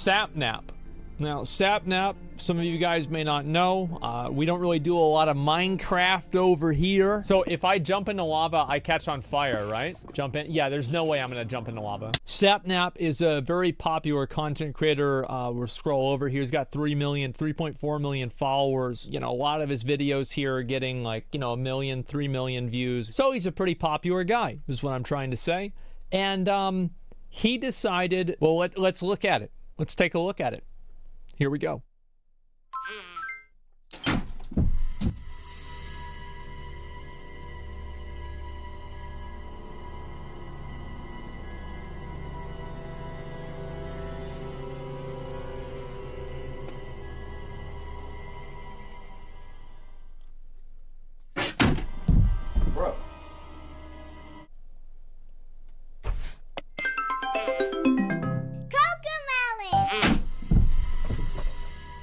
Sapnap. Now, Sapnap, some of you guys may not know, we don't really do a lot of Minecraft over here. So if I jump into lava, I catch on fire, right? Jump in? Yeah, there's no way I'm gonna jump into lava. Sapnap is a very popular content creator. We'll scroll over here. He's got 3.4 million followers. You know, a lot of his videos here are getting like, you know, 1 million, 3 million views. So he's a pretty popular guy, is what I'm trying to say. And he decided, well, let's look at it. Let's take a look at it. Here we go. Bro.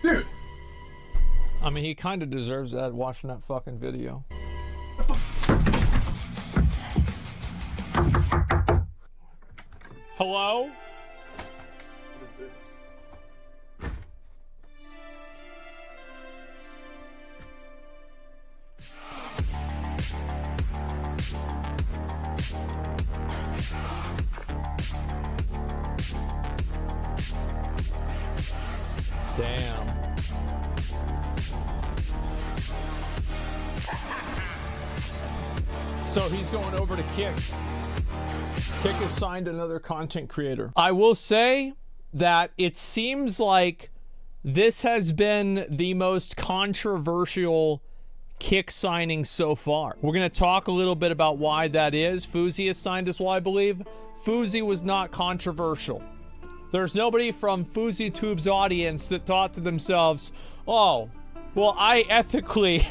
Dude. I mean, he kind of deserves that watching that fucking video. Hello? What is this? Damn. So he's going over to Kick. Kick has signed another content creator. I will say that it seems like this has been the most controversial Kick signing so far. We're going to talk a little bit about why that is. Fuzi has signed as well, I believe. Fuzi was not controversial. There's nobody from FuziTube's audience that thought to themselves, oh, well, I ethically,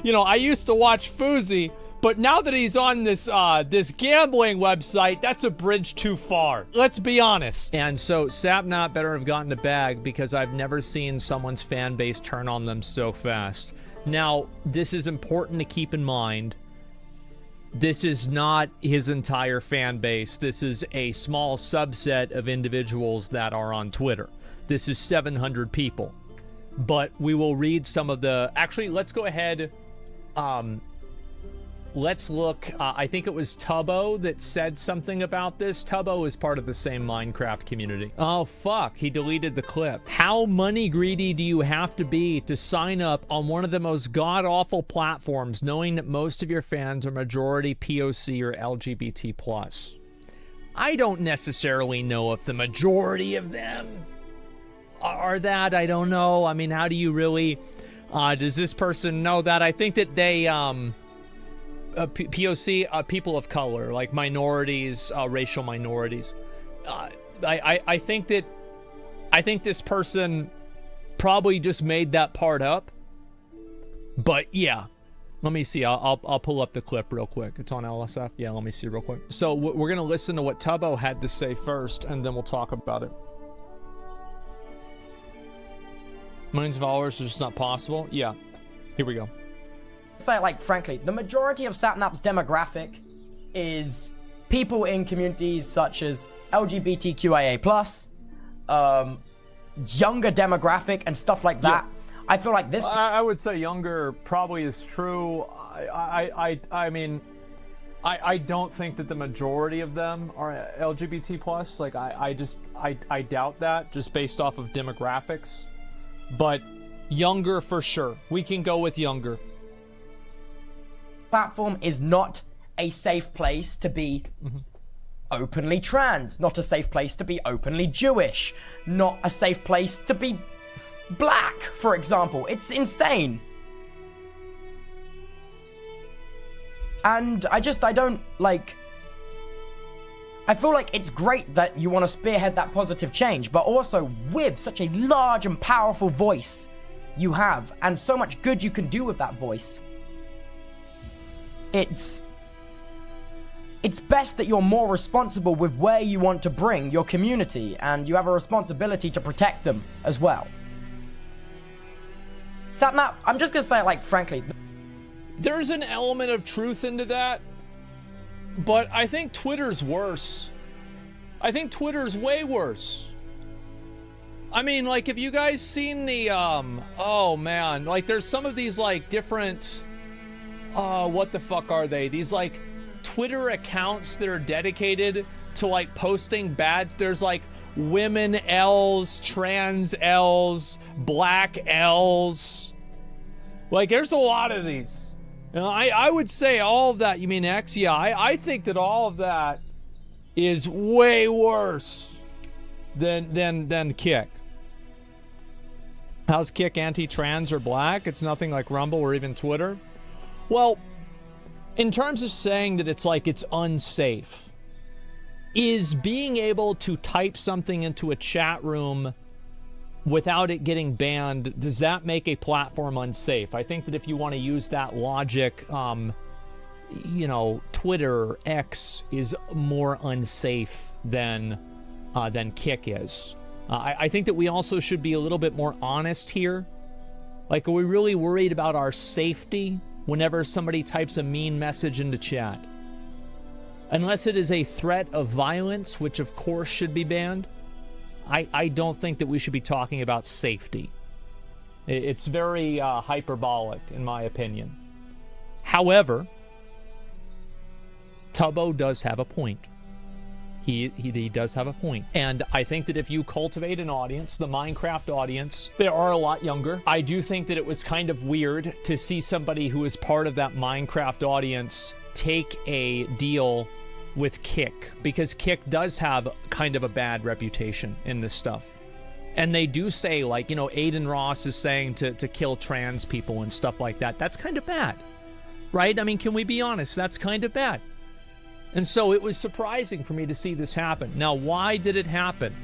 you know, I used to watch Fuzi, but now that he's on this this gambling website, that's a bridge too far. Let's be honest. And so Sapnap better have gotten a bag, because I've never seen someone's fan base turn on them so fast. Now, this is important to keep in mind. This is not his entire fan base. This is a small subset of individuals that are on Twitter. This is 700 people. But we will read some of the... Actually, let's go ahead. Let's look. I think it was Tubbo that said something about this. Tubbo is part of the same Minecraft community. Oh, fuck. He deleted the clip. How money greedy do you have to be to sign up on one of the most god-awful platforms, knowing that most of your fans are majority POC or LGBT+? I don't necessarily know if the majority of them are that. I don't know. I mean, how do you really... does this person know that? I think that they... POC, people of color, like minorities, racial minorities. I think this person probably just made that part up. But yeah, let me see. I'll pull up the clip real quick. It's on LSF. Yeah, let me see real quick. So we're gonna listen to what Tubbo had to say first, and then we'll talk about it. Millions of followers is just not possible. Yeah, here we go. Say, like, frankly, the majority of Sapnap's demographic is people in communities such as LGBTQIA+, younger demographic and stuff like that. Yeah. I feel like this... I would say younger probably is true. I mean, I don't think that the majority of them are LGBT+. Like, I doubt that, just based off of demographics. But younger for sure. We can go with younger. Platform is not a safe place to be openly trans, not a safe place to be openly Jewish, not a safe place to be black, for example. It's insane. And I don't, like... I feel like it's great that you want to spearhead that positive change, but also with such a large and powerful voice you have, and so much good you can do with that voice. It's best that you're more responsible with where you want to bring your community, and you have a responsibility to protect them as well. Sapnap, I'm just gonna say, like, frankly, there's an element of truth into that, but I think Twitter's worse. I think Twitter's way worse. I mean, like, have you guys seen the, oh man, like, there's some of these, like, different, what the fuck are they? These, like, Twitter accounts that are dedicated to, like, posting bad, there's, like, women L's, trans L's, black L's. Like, there's a lot of these. And I would say all of that, you mean X? Yeah, I think that all of that is way worse than Kick. How's Kick anti-trans or black? It's nothing like Rumble or even Twitter. Well, in terms of saying that it's like it's unsafe, is being able to type something into a chat room without it getting banned, does that make a platform unsafe? I think that if you want to use that logic, you know, Twitter, X is more unsafe than Kick is. I think that we also should be a little bit more honest here. Like, are we really worried about our safety whenever somebody types a mean message into chat? Unless it is a threat of violence, which of course should be banned, I don't think that we should be talking about safety. It's very hyperbolic, in my opinion. However, Tubbo does have a point. He does have a point. And I think that if you cultivate an audience, the Minecraft audience, they are a lot younger. I do think that it was kind of weird to see somebody who is part of that Minecraft audience take a deal with Kick, because Kick does have kind of a bad reputation in this stuff. And they do say, like, you know, Aiden Ross is saying to kill trans people and stuff like that. That's kind of bad, right? I mean, can we be honest? That's kind of bad. And so it was surprising for me to see this happen. Now, why did it happen?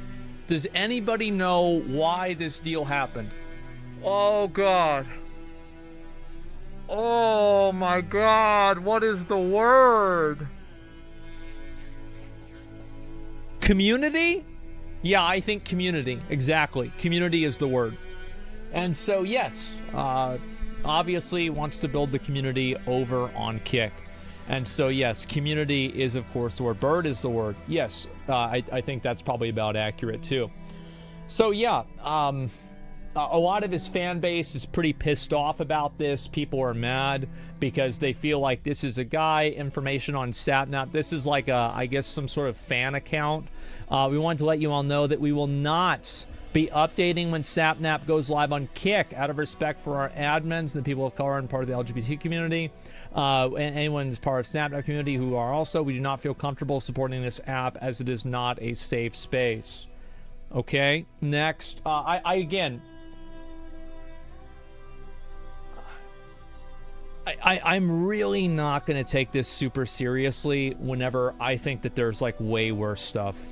Does anybody know why this deal happened? Oh, God. Oh, my God. What is the word? Community? Yeah, I think community. Exactly. Community is the word. And so, yes, obviously wants to build the community over on Kick. And so, yes, community is, of course, the word. Bird is the word. Yes, I think that's probably about accurate, too. So, yeah, a lot of his fan base is pretty pissed off about this. People are mad because they feel like this is a guy, information on Sapnap. This is like, I guess, some sort of fan account. We wanted to let you all know that we will not be updating when Sapnap goes live on Kick out of respect for our admins and the people of color and part of the LGBT community. And anyone who's part of the Sapnap community who are also, we do not feel comfortable supporting this app as it is not a safe space. Okay, next. I'm really not going to take this super seriously whenever I think that there's like way worse stuff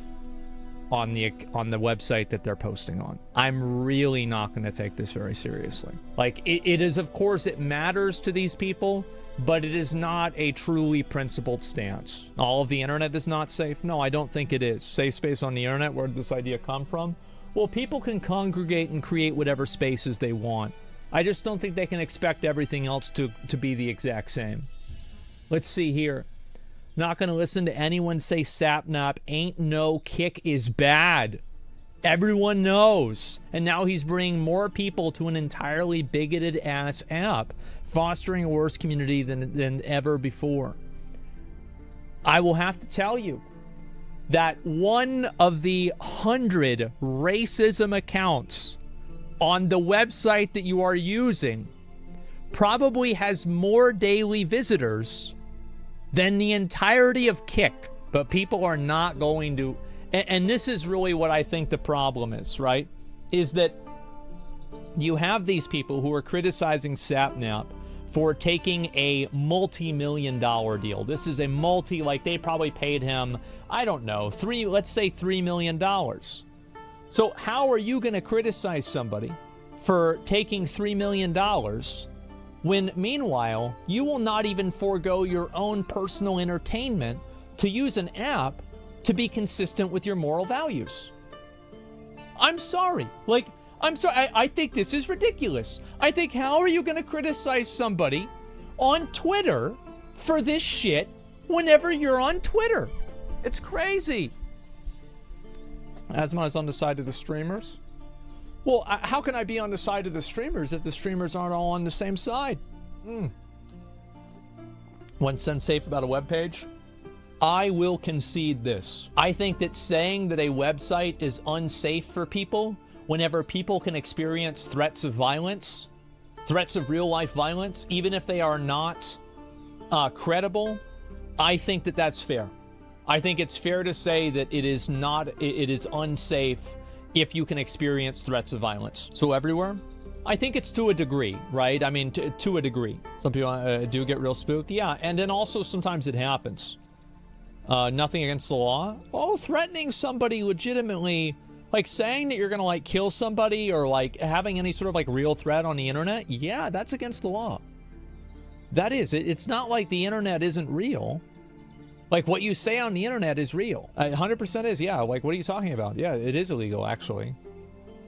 on the website that they're posting on. I'm really not going to take this very seriously. Like, it is, of course, it matters to these people, but it is not a truly principled stance. All of the internet is not safe? No, I don't think it is. Safe space on the internet, where did this idea come from? Well, people can congregate and create whatever spaces they want. I just don't think they can expect everything else to be the exact same. Let's see here. Not going to listen to anyone say Sapnap ain't no Kick is bad. Everyone knows. And now he's bringing more people to an entirely bigoted ass app, fostering a worse community than ever before. I will have to tell you that one of the 100 racism accounts on the website that you are using probably has more daily visitors than the entirety of Kick. But people are not going to... And this is really what I think the problem is, right? Is that you have these people who are criticizing Sapnap for taking a multi-million-dollar deal. This is a like they probably paid him, I don't know, let's say $3 million. So how are you going to criticize somebody for taking $3 million when, meanwhile, you will not even forego your own personal entertainment to use an app to be consistent with your moral values? I'm sorry. Like, I'm sorry. I think this is ridiculous. I think, how are you going to criticize somebody on Twitter for this shit whenever you're on Twitter? It's crazy. Asma is on the side of the streamers. Well, how can I be on the side of the streamers if the streamers aren't all on the same side? What's unsafe about a web page? I will concede this. I think that saying that a website is unsafe for people whenever people can experience threats of violence, threats of real life violence, even if they are not credible, I think that that's fair. I think it's fair to say that it is unsafe if you can experience threats of violence. So everywhere? I think it's to a degree, right? I mean, to a degree. Some people do get real spooked. Yeah, and then also sometimes it happens. Nothing against the law. Oh, threatening somebody legitimately, like saying that you're gonna like kill somebody or like having any sort of like real threat on the internet. Yeah, that's against the law. That is. It's not like the internet isn't real. Like what you say on the internet is real. 100% is. Yeah. Like what are you talking about? Yeah, it is illegal actually.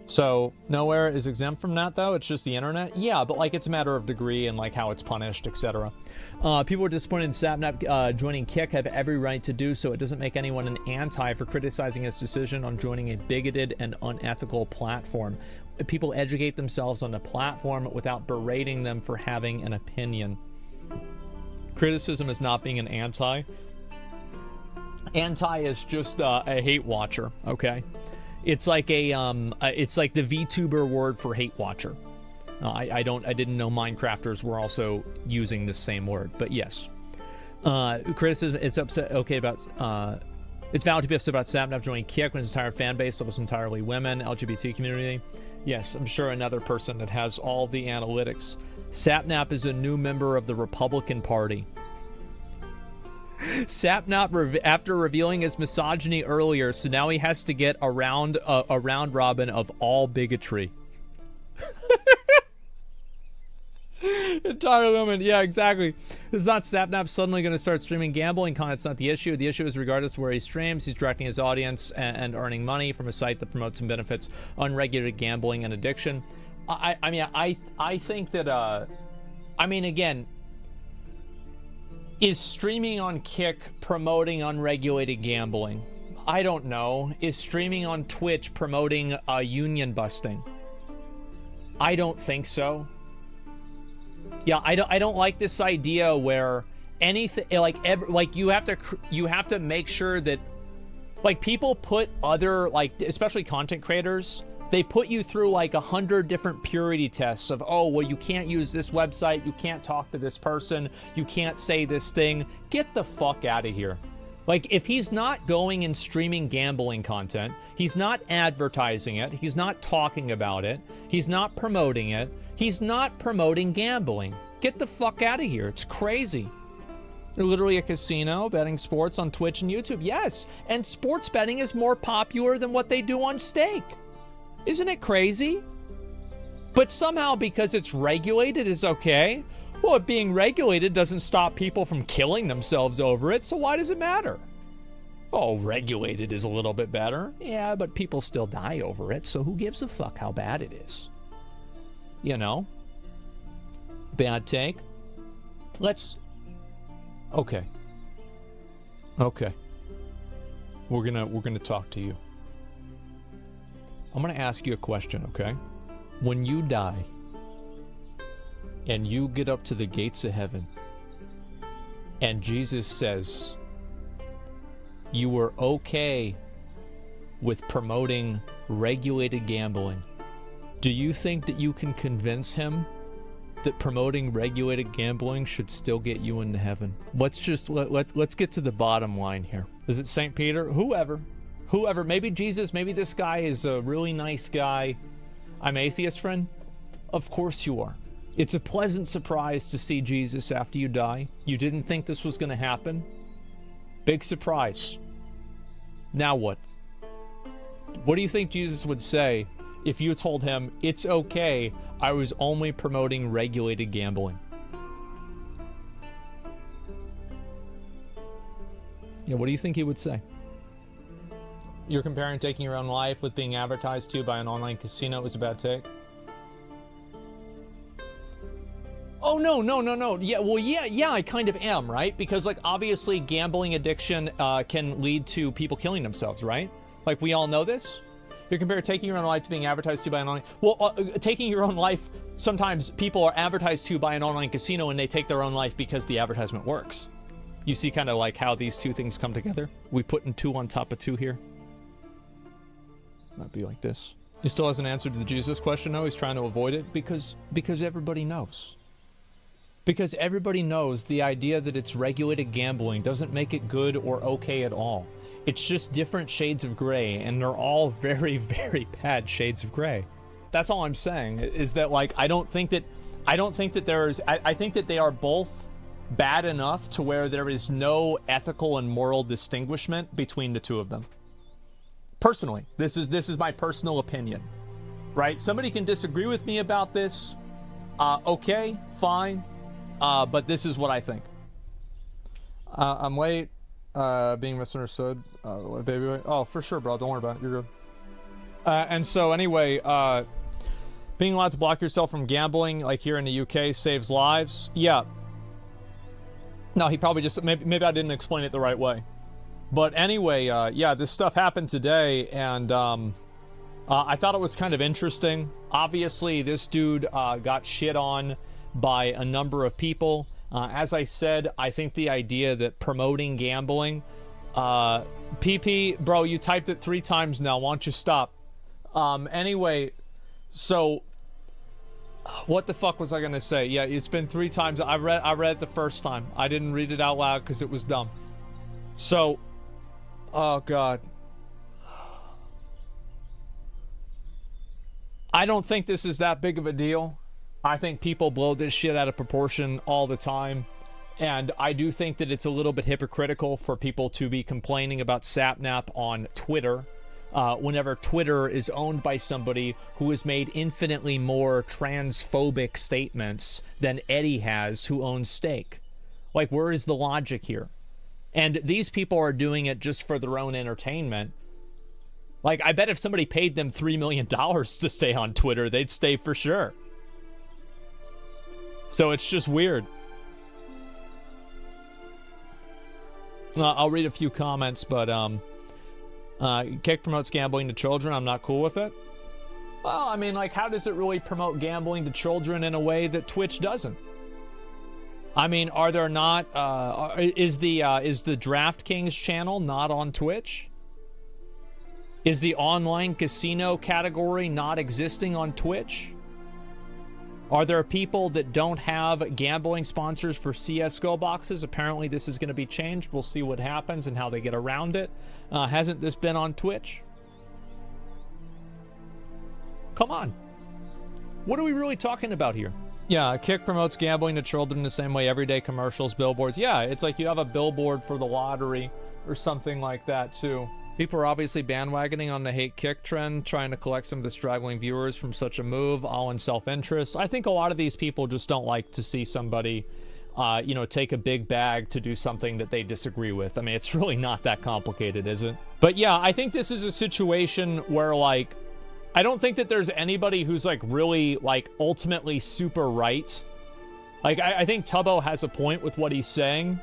So nowhere is exempt from that though. It's just the internet. Yeah, but like it's a matter of degree and like how it's punished, etc. People are disappointed in Sapnap joining Kick, have every right to do so. It doesn't make anyone an anti for criticizing his decision on joining a bigoted and unethical platform. People educate themselves on the platform without berating them for having an opinion. Criticism is not being an anti. Anti is just a hate watcher, okay? It's like it's like the VTuber word for hate watcher. I didn't know Minecrafters were also using the same word, but yes. Criticism is upset. Okay, about it's valid to be upset about Sapnap joining Kick when his entire fan base was entirely women, LGBT community. Yes, I'm sure another person that has all the analytics. Sapnap is a new member of the Republican Party. Sapnap, after revealing his misogyny earlier, so now he has to get a round robin of all bigotry. Entire women, yeah, exactly. It's not Sapnap suddenly going to start streaming gambling content. It's not the issue. The issue is regardless of where he streams, he's directing his audience and earning money from a site that promotes and benefits unregulated gambling and addiction. I think that, I mean, again, is streaming on Kick promoting unregulated gambling? I don't know. Is streaming on Twitch promoting union busting? I don't think so. Yeah, I don't like this idea where anything like you have to make sure that like people put other like especially content creators, they put you through like 100 different purity tests of, oh, well, you can't use this website, you can't talk to this person, you can't say this thing. Get the fuck out of here. Like, if he's not going and streaming gambling content, he's not advertising it, he's not talking about it, he's not promoting it, he's not promoting gambling. Get the fuck out of here. It's crazy. They're literally a casino betting sports on Twitch and YouTube. Yes, and sports betting is more popular than what they do on Stake. Isn't it crazy? But somehow, because it's regulated, is okay. Well, it being regulated doesn't stop people from killing themselves over it, so why does it matter? Oh, regulated is a little bit better. Yeah, but people still die over it, so who gives a fuck how bad it is? You know? Bad take. Let's... Okay. Okay. We're gonna talk to you. I'm gonna ask you a question, okay? When you die, and you get up to the gates of heaven, and Jesus says you were okay with promoting regulated gambling, do you think that you can convince him that promoting regulated gambling should still get you into heaven? Let's just let's get to the bottom line here. Is it St. Peter? Whoever, maybe Jesus, maybe this guy is a really nice guy. I'm atheist, friend. Of course you are. It's a pleasant surprise to see Jesus after you die. You didn't think this was going to happen. Big surprise. Now what? What do you think Jesus would say if you told him, it's okay, I was only promoting regulated gambling? Yeah, what do you think he would say? You're comparing taking your own life with being advertised to by an online casino was a bad take? Oh, no. Yeah, well, yeah, I kind of am, right? Because, like, obviously gambling addiction can lead to people killing themselves, right? Like, we all know this. You compare taking your own life to being advertised to by an online... Well, taking your own life, sometimes people are advertised to by an online casino and they take their own life because the advertisement works. You see kind of like how these two things come together? We putting 2 on top of 2 here. Might be like this. He still hasn't answered the Jesus question, though. He's trying to avoid it because everybody knows. Because everybody knows the idea that it's regulated gambling doesn't make it good or okay at all. It's just different shades of gray, and they're all very, very bad shades of gray. That's all I'm saying, is that, like, I think that they are both bad enough to where there is no ethical and moral distinguishment between the two of them. Personally, this is my personal opinion, right? Somebody can disagree with me about this. Okay, fine. But this is what I think. I'm late. Being misunderstood. Baby, wait. Oh, for sure, bro. Don't worry about it. You're good. And so anyway, being allowed to block yourself from gambling, like here in the UK, saves lives. Yeah. No, he probably just... Maybe I didn't explain it the right way. But anyway, yeah, this stuff happened today, and I thought it was kind of interesting. Obviously, this dude got shit on by a number of people. As I said, I think the idea that promoting gambling... PP, bro, you typed it 3 times now. Why don't you stop? Anyway, so... What the fuck was I gonna say? Yeah, it's been 3 times. I read it the first time. I didn't read it out loud because it was dumb. So... Oh, God. I don't think this is that big of a deal. I think people blow this shit out of proportion all the time. And I do think that it's a little bit hypocritical for people to be complaining about Sapnap on Twitter whenever Twitter is owned by somebody who has made infinitely more transphobic statements than Eddie has, who owns Stake. Like, where is the logic here? And these people are doing it just for their own entertainment. Like, I bet if somebody paid them $3 million to stay on Twitter, they'd stay for sure. So it's just weird. I'll read a few comments, but Kick promotes gambling to children. I'm not cool with it. Well, I mean, like, how does it really promote gambling to children in a way that Twitch doesn't? I mean, are there not, is the DraftKings channel not on Twitch? Is the online casino category not existing on Twitch? Are there people that don't have gambling sponsors for CSGO boxes? Apparently this is going to be changed. We'll see what happens and how they get around it. Hasn't this been on Twitch? Come on. What are we really talking about here? Yeah, Kick promotes gambling to children the same way everyday commercials, billboards. Yeah, it's like you have a billboard for the lottery or something like that, too. People are obviously bandwagoning on the hate Kick trend, trying to collect some of the straggling viewers from such a move, all in self-interest. I think a lot of these people just don't like to see somebody, you know, take a big bag to do something that they disagree with. I mean, it's really not that complicated, is it? But yeah, I think this is a situation where, like, I don't think that there's anybody who's, like, really, like, ultimately super right. Like, I think Tubbo has a point with what he's saying.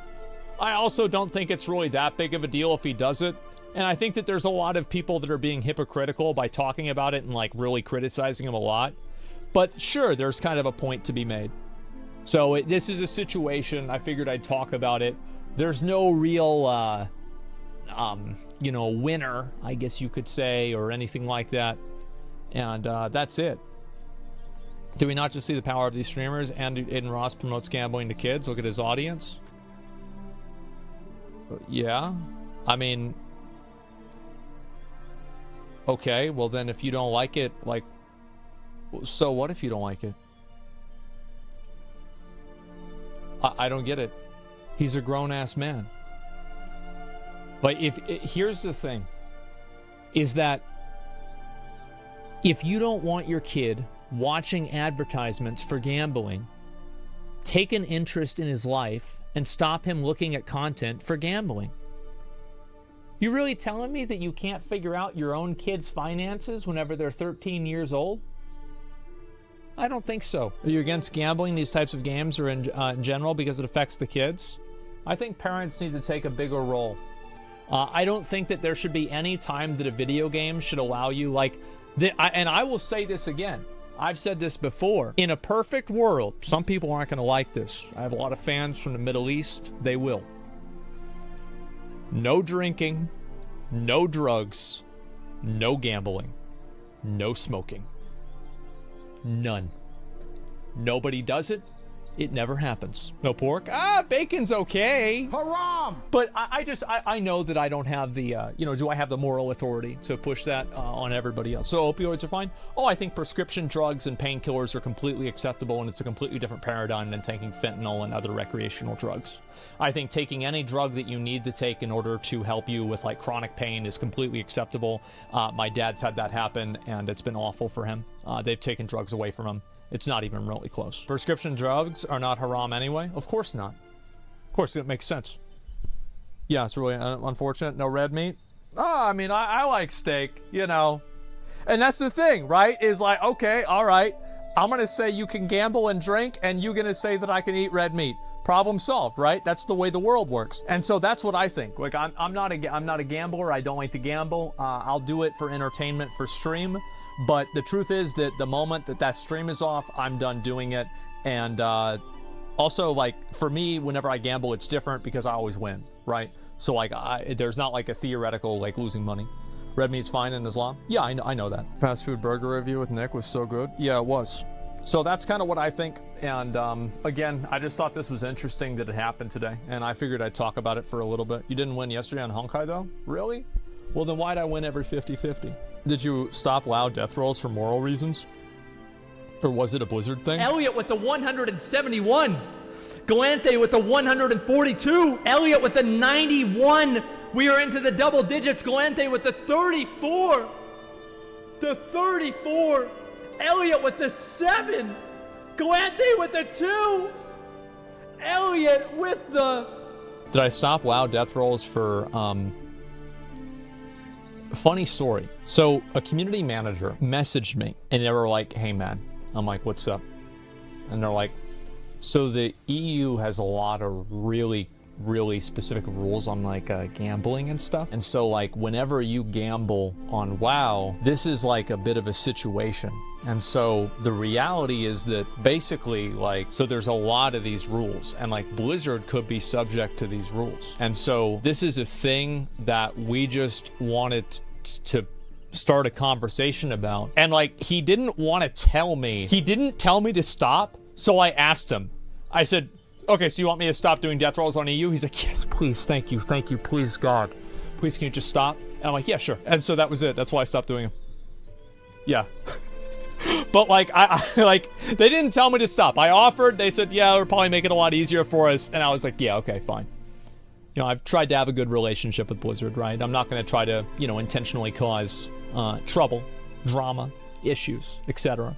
I also don't think it's really that big of a deal if he does it. And I think that there's a lot of people that are being hypocritical by talking about it and, like, really criticizing him a lot. But sure, there's kind of a point to be made. So this is a situation, I figured I'd talk about it. There's no real, you know, winner, I guess you could say, or anything like that. And that's it. Do we not just see the power of these streamers? And Aiden Ross promotes gambling to kids. Look at his audience. Yeah. I mean... Okay, well then if you don't like it, like... So what if you don't like it? I don't get it. He's a grown-ass man. But here's the thing. Is that... If you don't want your kid watching advertisements for gambling, take an interest in his life and stop him looking at content for gambling. You really telling me that you can't figure out your own kid's finances whenever they're 13 years old? I don't think so. Are you against gambling, these types of games, or in general because it affects the kids? I think parents need to take a bigger role. I don't think that there should be any time that a video game should allow you, like, and I will say this again. I've said this before. In a perfect world, some people aren't going to like this. I have a lot of fans from the Middle East. They will. No drinking, no drugs, no gambling, no smoking. None. Nobody does it. It never happens. No pork? Bacon's okay. Haram! But I know that I don't have the, do I have the moral authority to push that on everybody else? So opioids are fine? Oh, I think prescription drugs and painkillers are completely acceptable, and it's a completely different paradigm than taking fentanyl and other recreational drugs. I think taking any drug that you need to take in order to help you with, like, chronic pain is completely acceptable. My dad's had that happen, and it's been awful for him. They've taken drugs away from him. It's not even remotely close. Prescription drugs are not haram anyway? Of course not. Of course, it makes sense. Yeah, it's really unfortunate. No red meat? I mean, I like steak, you know. And that's the thing, right? Is like, okay, all right. I'm going to say you can gamble and drink, and you're going to say that I can eat red meat. Problem solved, right? That's the way the world works. And so that's what I think. Like, I'm not a gambler. I don't like to gamble. I'll do it for entertainment, for stream. But the truth is that the moment that stream is off, I'm done doing it. And also, like, for me, whenever I gamble, it's different because I always win, right? So, like, there's not, like, a theoretical, like, losing money. Red meat's fine in Islam? Yeah, I know that. Fast food burger review with Nick was so good. Yeah, it was. So that's kind of what I think. And again, I just thought this was interesting that it happened today. And I figured I'd talk about it for a little bit. You didn't win yesterday on Honkai, though? Really? Well, then why'd I win every 50-50? Did you stop WoW death rolls for moral reasons? Or was it a Blizzard thing? Elliot with the 171. Galante with the 142. Elliot with the 91. We are into the double digits. Galante with the 34. The 34. Elliot with the 7. Galante with the 2. Elliot with the... Did I stop WoW death rolls for... Funny story. So a community manager messaged me and they were like, hey man. I'm like, what's up? And they're like, so the EU has a lot of really specific rules on, like, gambling and stuff. And so, like, whenever you gamble on WoW, this is like a bit of a situation. And so the reality is that basically, like, so there's a lot of these rules, and, like, Blizzard could be subject to these rules. And so this is a thing that we just wanted to start a conversation about. And, like, he didn't want to tell me. He didn't tell me to stop. So I asked him. I said, okay, so you want me to stop doing death rolls on EU? He's like, yes, please, thank you, please, God. Please, can you just stop? And I'm like, yeah, sure. And so that was it. That's why I stopped doing them. Yeah. But, like, I like, they didn't tell me to stop. I offered. They said, yeah, it'll probably make it a lot easier for us. And I was like, yeah, okay, fine. You know, I've tried to have a good relationship with Blizzard, right? I'm not going to try to, intentionally cause trouble, drama, issues, etc.